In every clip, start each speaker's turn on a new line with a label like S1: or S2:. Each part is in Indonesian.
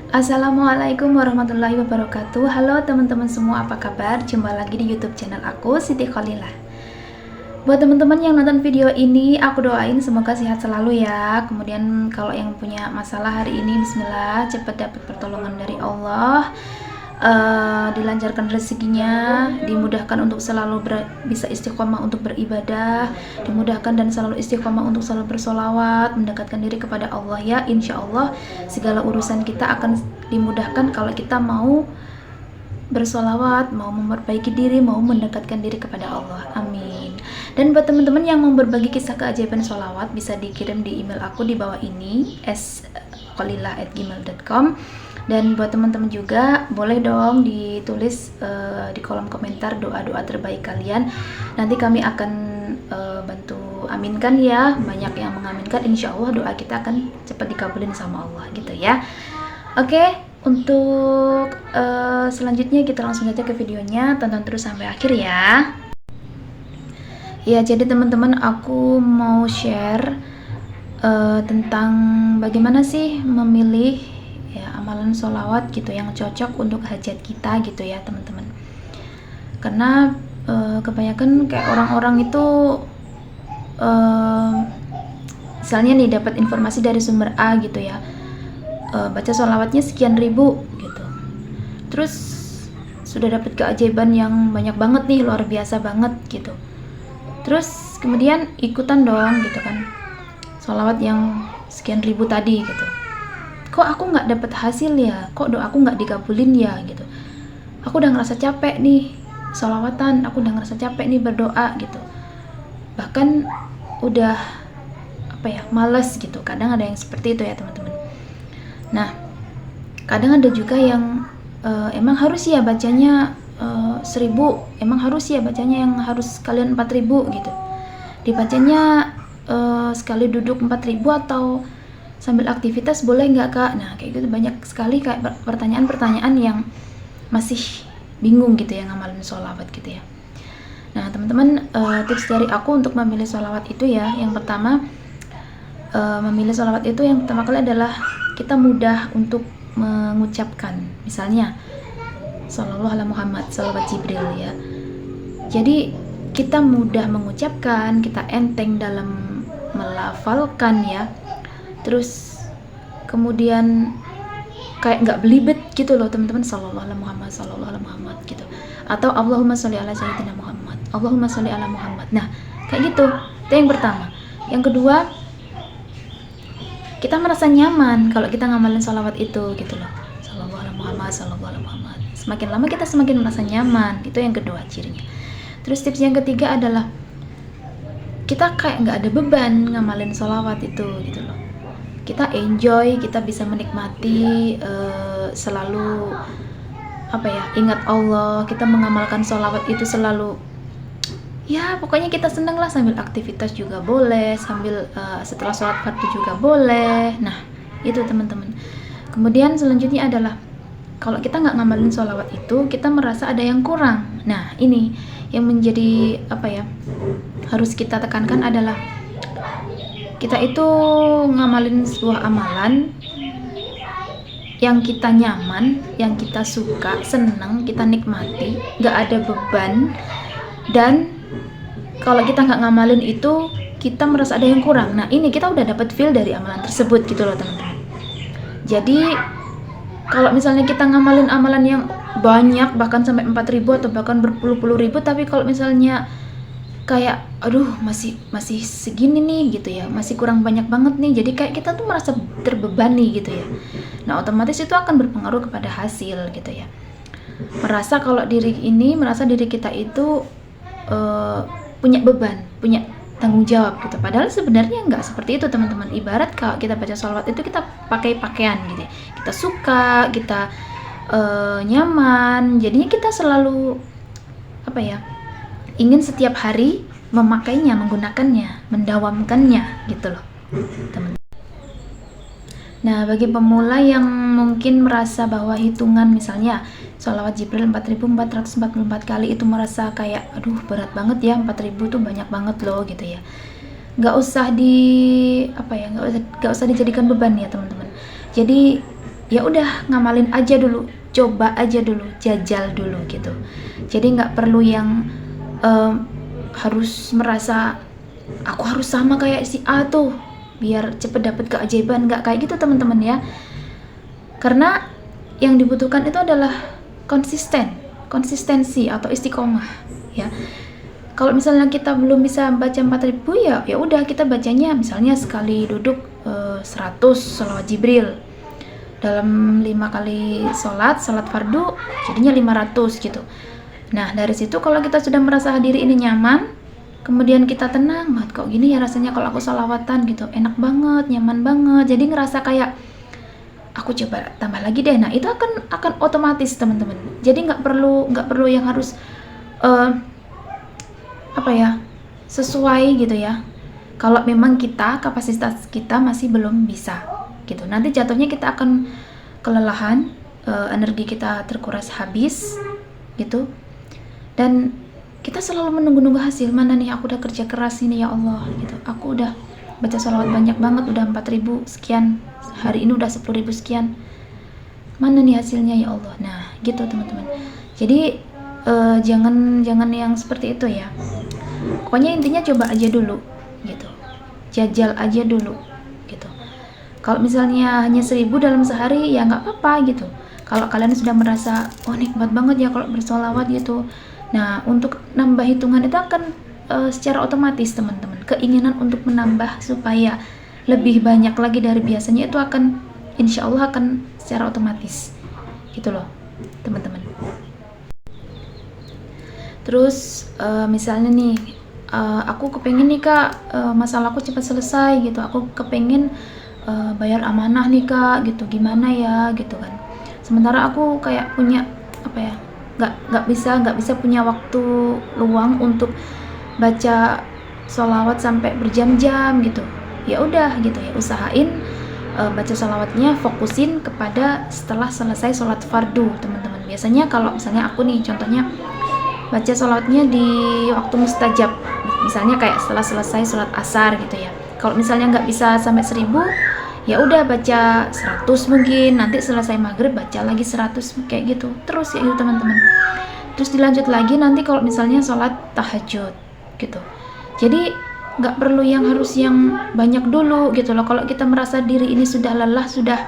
S1: Assalamualaikum warahmatullahi wabarakatuh. Halo teman-teman semua, apa kabar? Jumpa lagi di YouTube channel aku, Siti Khalilah. Buat teman-teman yang nonton video ini, aku doain semoga sehat selalu ya. Kemudian kalau yang punya masalah hari ini, bismillah, cepat dapat pertolongan dari Allah. Dilancarkan rezekinya, dimudahkan untuk selalu bisa istiqomah untuk beribadah, dimudahkan dan selalu istiqomah untuk selalu bersolawat, mendekatkan diri kepada Allah ya. Insya Allah segala urusan kita akan dimudahkan kalau kita mau bersolawat, mau memperbaiki diri, mau mendekatkan diri kepada Allah. Amin. Dan buat teman-teman yang mau berbagi kisah keajaiban solawat, bisa dikirim di email aku di bawah ini, skhalila@gmail.com. Dan buat teman-teman juga boleh dong ditulis di kolom komentar doa-doa terbaik kalian. Nanti kami akan bantu aminkan ya. Banyak yang mengaminkan, insya Allah doa kita akan cepat dikabulin sama Allah gitu ya. Oke, untuk selanjutnya kita langsung saja ke videonya. Tonton terus sampai akhir ya. Ya, jadi teman-teman, aku mau share tentang bagaimana sih memilih ya amalan sholawat gitu yang cocok untuk hajat kita gitu ya teman-teman. Karena kebanyakan kayak orang-orang itu misalnya nih dapat informasi dari sumber A gitu ya, baca sholawatnya sekian ribu gitu, terus sudah dapat keajaiban yang banyak banget nih, luar biasa banget gitu, terus kemudian ikutan dong gitu kan sholawat yang sekian ribu tadi gitu. Kok aku nggak dapet hasil ya, kok doaku nggak dikabulin ya gitu, aku udah ngerasa capek nih sholawatan, aku udah ngerasa capek nih berdoa gitu, bahkan udah males gitu. Kadang ada yang seperti itu ya teman-teman. Nah, kadang ada juga yang emang harus ya bacanya 1000, emang harus ya bacanya yang harus kalian 4000 gitu, dibacanya sekali duduk 4000 atau sambil aktivitas boleh nggak kak? Nah kayak gitu banyak sekali kayak pertanyaan-pertanyaan yang masih bingung gitu ya ngamalin sholawat gitu ya. Nah teman-teman, tips dari aku untuk memilih sholawat itu ya, yang pertama memilih sholawat itu yang pertama kali adalah kita mudah untuk mengucapkan. Misalnya Shallallahu ala Muhammad, sholawat Jibril ya. Jadi kita mudah mengucapkan, kita enteng dalam melafalkan ya. Terus kemudian kayak nggak belibet gitu loh teman-teman, Shallallahu ala Muhammad, Shallallahu ala Muhammad gitu. Atau Allahumma sholli ala sayyidina Muhammad, Allahumma sholli ala Muhammad. Nah kayak gitu, itu yang pertama. Yang kedua, kita merasa nyaman kalau kita ngamalin sholawat itu gitu loh, Shallallahu ala Muhammad, Shallallahu ala Muhammad. Semakin lama kita semakin merasa nyaman, itu yang kedua cirinya. Terus tips yang ketiga adalah kita kayak nggak ada beban ngamalin sholawat itu gitu loh. Kita enjoy, kita bisa menikmati, selalu ingat Allah, kita mengamalkan sholawat itu selalu ya pokoknya kita seneng lah, sambil aktivitas juga boleh, sambil setelah sholat fardu juga boleh. Nah itu teman-teman. Kemudian selanjutnya adalah kalau kita nggak ngamalin sholawat itu, kita merasa ada yang kurang. Nah ini yang menjadi harus kita tekankan adalah kita itu ngamalin sebuah amalan yang kita nyaman, yang kita suka, senang, kita nikmati, gak ada beban. Dan kalau kita gak ngamalin itu, kita merasa ada yang kurang. Nah ini kita udah dapat feel dari amalan tersebut gitu loh teman-teman. Jadi kalau misalnya kita ngamalin amalan yang banyak, bahkan sampai 4000 atau bahkan berpuluh-puluh ribu, tapi kalau misalnya kayak aduh masih segini nih gitu ya, masih kurang banyak banget nih, jadi kayak kita tuh merasa terbebani gitu ya. Nah otomatis itu akan berpengaruh kepada hasil gitu ya, merasa diri kita itu punya beban, punya tanggung jawab gitu. Padahal sebenarnya nggak seperti itu teman-teman. Ibarat kalau kita baca sholawat itu kita pakai pakaian gitu ya, kita suka, kita nyaman, jadinya kita selalu ingin setiap hari memakainya, menggunakannya, mendawamkannya gitu loh teman-teman. Nah bagi pemula yang mungkin merasa bahwa hitungan misalnya sholawat Jibril 4444 kali itu merasa kayak aduh berat banget ya, 4000 tuh banyak banget loh gitu ya, nggak usah dijadikan beban ya teman-teman. Jadi ya udah ngamalin aja dulu, coba aja dulu, jajal dulu gitu. Jadi nggak perlu yang harus merasa aku harus sama kayak si A tuh biar cepet dapet keajaiban. Nggak kayak gitu teman-teman ya, karena yang dibutuhkan itu adalah konsistensi atau istiqomah ya. Kalau misalnya kita belum bisa baca 4000 ya udah kita bacanya misalnya sekali duduk 100 sholawat Jibril, dalam 5 kali sholat fardu jadinya 500 gitu. Nah dari situ kalau kita sudah merasa diri ini nyaman, kemudian kita tenang banget, kok gini ya rasanya kalau aku sholawatan gitu, enak banget, nyaman banget, jadi ngerasa kayak aku coba tambah lagi deh. Nah itu akan otomatis teman-teman. Jadi nggak perlu yang harus sesuai gitu ya. Kalau memang kapasitas kita masih belum bisa gitu, nanti jatuhnya kita akan kelelahan, energi kita terkuras habis gitu, dan kita selalu menunggu hasil. Mana nih aku udah kerja keras ini ya Allah gitu, aku udah baca sholawat banyak banget, udah 4000 sekian, hari ini udah 10.000 sekian, mana nih hasilnya ya Allah. Nah gitu teman-teman. Jadi jangan yang seperti itu ya. Pokoknya intinya coba aja dulu gitu, jajal aja dulu gitu. Kalau misalnya hanya 1000 dalam sehari ya nggak apa-apa gitu. Kalau kalian sudah merasa nikmat banget ya kalau bersolawat gitu, nah untuk nambah hitungan itu akan secara otomatis teman-teman. Keinginan untuk menambah supaya lebih banyak lagi dari biasanya itu akan insya Allah akan secara otomatis gitu loh teman-teman. Terus misalnya nih aku kepengen nih Kak, masalahku cepat selesai gitu, aku kepengen bayar amanah nih Kak gitu, gimana ya gitu kan. Sementara aku kayak punya nggak bisa punya waktu luang untuk baca sholawat sampai berjam-jam gitu. Ya udah gitu ya, usahain baca sholawatnya fokusin kepada setelah selesai sholat fardu teman-teman. Biasanya kalau misalnya aku nih contohnya baca sholawatnya di waktu mustajab, misalnya kayak setelah selesai sholat asar gitu ya. Kalau misalnya nggak bisa sampai 1000, ya udah baca 100 mungkin, nanti selesai maghrib baca lagi 100 kayak gitu terus ya gitu teman-teman. Terus dilanjut lagi nanti kalau misalnya sholat tahajud gitu. Jadi nggak perlu yang harus yang banyak dulu gitu loh. Kalau kita merasa diri ini sudah lelah, sudah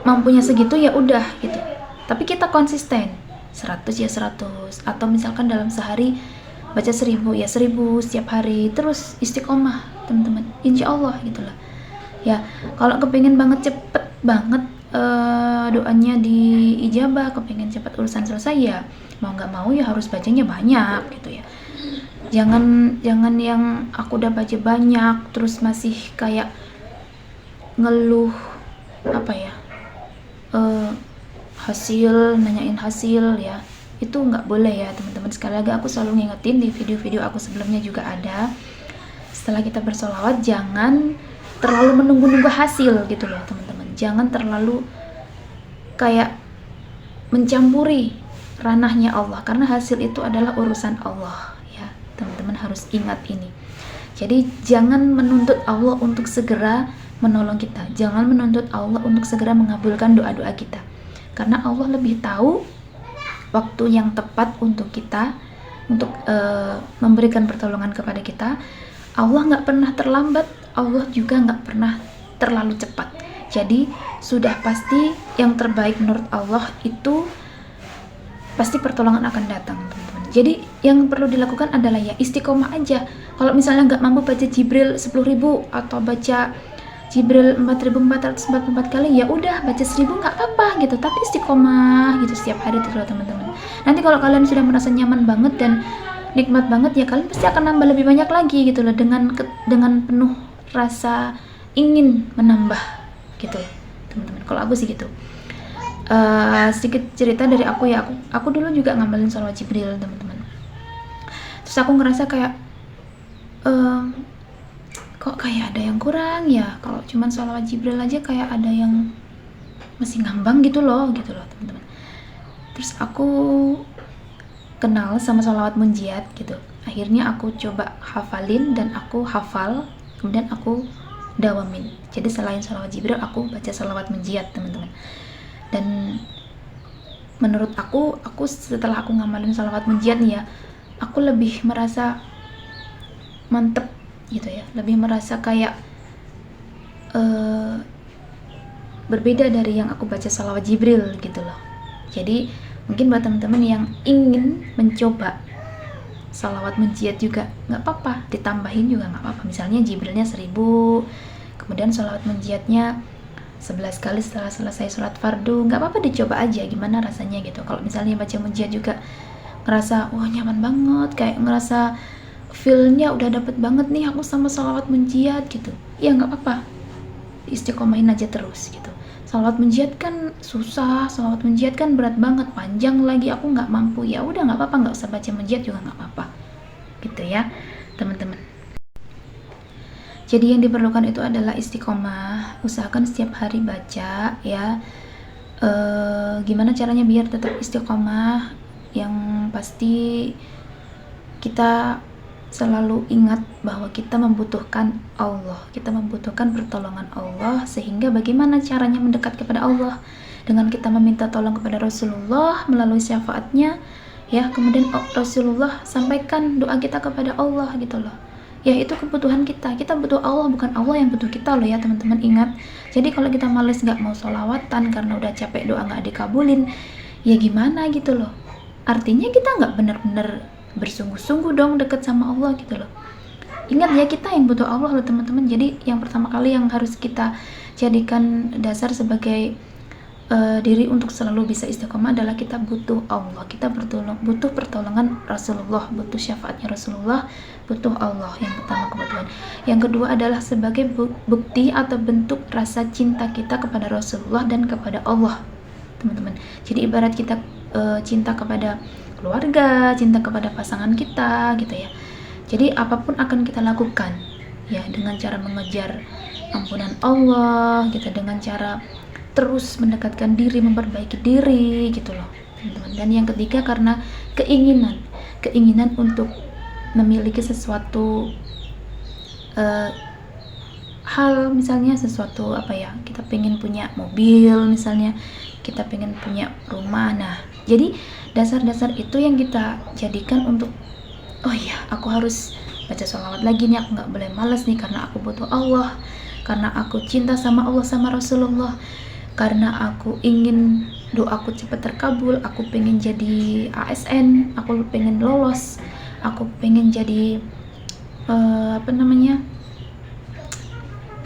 S1: mampunya segitu ya udah gitu, tapi kita konsisten 100 ya 100, atau misalkan dalam sehari baca 1000 ya 1000 setiap hari, terus istiqomah teman-teman, insya Allah gitu lah ya. Kalau kepengen banget cepet banget doanya diijabah, kepengen cepet urusan selesai ya mau nggak mau ya harus bacanya banyak gitu ya. Jangan yang aku udah baca banyak terus masih kayak ngeluh hasil, nanyain hasil ya, itu nggak boleh ya teman-teman. Sekali lagi aku selalu ngingetin, di video-video aku sebelumnya juga ada, setelah kita bersolawat jangan terlalu menunggu-nunggu hasil gitu loh teman-teman. Jangan terlalu kayak mencampuri ranahnya Allah, karena hasil itu adalah urusan Allah ya teman-teman, harus ingat ini. Jadi jangan menuntut Allah untuk segera menolong kita, jangan menuntut Allah untuk segera mengabulkan doa-doa kita, karena Allah lebih tahu waktu yang tepat untuk kita untuk memberikan pertolongan kepada kita. Allah nggak pernah terlambat, Allah juga nggak pernah terlalu cepat. Jadi sudah pasti yang terbaik menurut Allah itu pasti pertolongan akan datang teman-teman. Jadi yang perlu dilakukan adalah ya istiqomah aja. Kalau misalnya nggak mampu baca Jibril 10.000 atau baca Jibril 4.444 kali, ya udah baca 1000 nggak apa-apa gitu, tapi istiqomah gitu setiap hari terus teman-teman. Nanti kalau kalian sudah merasa nyaman banget dan nikmat banget ya, kalian pasti akan nambah lebih banyak lagi gitu loh, dengan penuh rasa ingin menambah gitu teman-teman. Kalau aku sih gitu. Sedikit cerita dari aku ya, aku dulu juga ngamalin sholawat Jibril teman-teman. Terus aku ngerasa kayak kok kayak ada yang kurang ya, kalau cuman sholawat Jibril aja kayak ada yang masih ngambang gitu loh teman-teman. Terus aku kenal sama sholawat munjiat gitu, akhirnya aku coba hafalin dan aku hafal, kemudian aku dawamin. Jadi selain sholawat Jibril, aku baca sholawat menjiat, teman-teman. Dan menurut aku setelah aku ngamalin sholawat menjiat nih ya, aku lebih merasa mantep gitu ya, lebih merasa kayak berbeda dari yang aku baca sholawat Jibril gitu loh. Jadi mungkin buat teman-teman yang ingin mencoba sholawat menjiat juga nggak apa-apa, ditambahin juga nggak apa-apa. Misalnya Jibrilnya 1000, kemudian sholawat menjiatnya 11 kali setelah selesai sholat fardu, nggak apa-apa, dicoba aja gimana rasanya gitu. Kalau misalnya baca menjiat juga ngerasa wah nyaman banget, kayak ngerasa feel-nya udah dapet banget nih aku sama sholawat menjiat gitu, ya nggak apa-apa, istiqomahin aja terus gitu. Sholawat menjiat kan susah, sholawat menjiat kan berat banget, panjang lagi, aku nggak mampu, ya udah nggak apa-apa, nggak usah baca menjiat juga nggak apa-apa gitu ya teman-teman. Jadi yang diperlukan itu adalah istiqomah, usahakan setiap hari baca ya. Gimana caranya biar tetap istiqomah? Yang pasti kita selalu ingat bahwa kita membutuhkan Allah, kita membutuhkan pertolongan Allah, sehingga bagaimana caranya mendekat kepada Allah? Dengan kita meminta tolong kepada Rasulullah melalui syafaatnya ya, kemudian Rasulullah sampaikan doa kita kepada Allah gitu loh ya. Itu kebutuhan kita butuh Allah, bukan Allah yang butuh kita loh ya teman-teman, ingat. Jadi kalau kita males gak mau sholawatan karena udah capek doa gak dikabulin, ya gimana gitu loh, artinya kita gak bener-bener bersungguh-sungguh dong deket sama Allah gitu loh. Ingat ya, kita yang butuh Allah loh teman-teman. Jadi yang pertama kali yang harus kita jadikan dasar sebagai diri untuk selalu bisa istiqomah adalah kita butuh Allah, kita butuh pertolongan Rasulullah, butuh syafaatnya Rasulullah, butuh Allah. Yang pertama kebutuhan. Yang kedua adalah sebagai bukti atau bentuk rasa cinta kita kepada Rasulullah dan kepada Allah, teman-teman. Jadi ibarat kita cinta kepada keluarga, cinta kepada pasangan kita gitu ya. Jadi apapun akan kita lakukan ya dengan cara mengejar ampunan Allah gitu, dengan cara terus mendekatkan diri, memperbaiki diri gitu loh teman-teman. Dan yang ketiga karena keinginan untuk memiliki sesuatu hal, misalnya sesuatu apa ya, kita pengen punya mobil misalnya, kita pengen punya rumah. Nah jadi dasar-dasar itu yang kita jadikan untuk oh iya aku harus baca sholawat lagi nih, aku nggak boleh malas nih karena aku butuh Allah, karena aku cinta sama Allah sama Rasulullah, karena aku ingin doaku cepat terkabul, aku pengen jadi ASN, aku pengen lolos, aku pengen jadi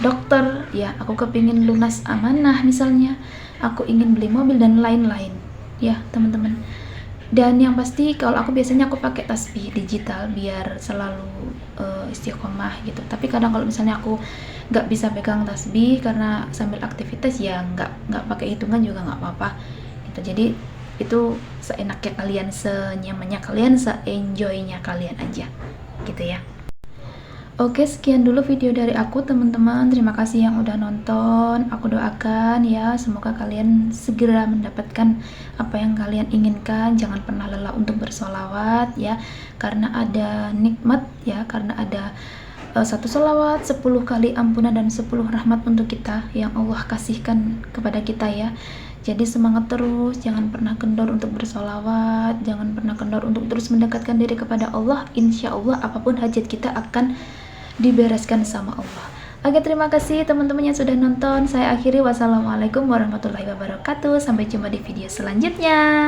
S1: dokter ya, aku kepingin lunas amanah misalnya, aku ingin beli mobil dan lain-lain ya teman-teman. Dan yang pasti kalau aku biasanya aku pakai tasbih digital biar selalu istiqomah gitu. Tapi kadang kalau misalnya aku nggak bisa pegang tasbih karena sambil aktivitas, ya nggak pakai hitungan juga nggak apa-apa gitu. Jadi itu seenaknya kalian, senyamannya kalian, se-enjoynya kalian aja gitu ya. Oke, sekian dulu video dari aku teman-teman. Terima kasih yang udah nonton. Aku doakan ya semoga kalian segera mendapatkan apa yang kalian inginkan. Jangan pernah lelah untuk bersolawat ya, karena ada nikmat ya, karena ada satu solawat 10 kali ampunan dan 10 rahmat untuk kita yang Allah kasihkan kepada kita ya. Jadi semangat terus, jangan pernah kendor untuk bersolawat, jangan pernah kendor untuk terus mendekatkan diri kepada Allah. Insya Allah apapun hajat kita akan dibereskan sama Allah. Oke, terima kasih teman-teman yang sudah nonton. Saya akhiri, wassalamualaikum warahmatullahi wabarakatuh. Sampai jumpa di video selanjutnya.